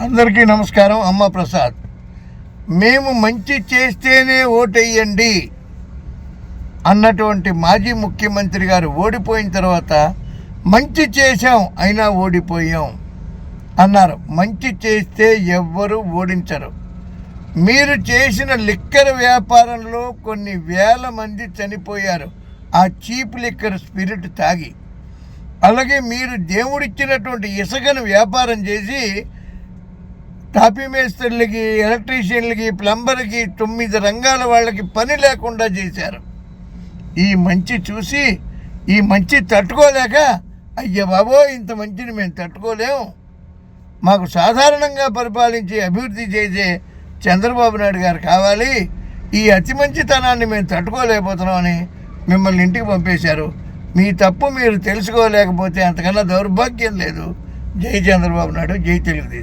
అందరికీ నమస్కారం. అమ్మ ప్రసాద్. మేము మంచి చేస్తేనే ఓటెయ్యండి అన్నటువంటి మాజీ ముఖ్యమంత్రి గారు ఓడిపోయిన తర్వాత మంచి చేశాం అయినా ఓడిపోయాం అన్నారు. మంచి చేస్తే ఎవ్వరూ ఓడించరు. మీరు చేసిన లిక్కర్ వ్యాపారంలో కొన్ని వేల మంది చనిపోయారు ఆ చీప్ లిక్కర్ స్పిరిట్ తాగి. అలాగే మీరు దేవుడిచ్చినటువంటి ఇసుకను వ్యాపారం చేసి టాపీ మేస్త్రులకి, ఎలక్ట్రీషియన్లకి, ప్లంబర్కి 9 రంగాల వాళ్ళకి పని లేకుండా చేశారు. ఈ మంచి చూసి ఈ మంచి తట్టుకోలేక అయ్య బాబో ఇంత మంచిని మేము తట్టుకోలేము, మాకు సాధారణంగా పరిపాలించి అభివృద్ధి చేసే చంద్రబాబు నాయుడు గారు కావాలి, ఈ అతి మంచితనాన్ని మేము తట్టుకోలేకపోతున్నామని మిమ్మల్ని ఇంటికి పంపేశారు. మీ తప్పు మీరు తెలుసుకోలేకపోతే అంతకన్నా దౌర్భాగ్యం లేదు. జై చంద్రబాబు నాయుడు, జై తెలుగుదేశం.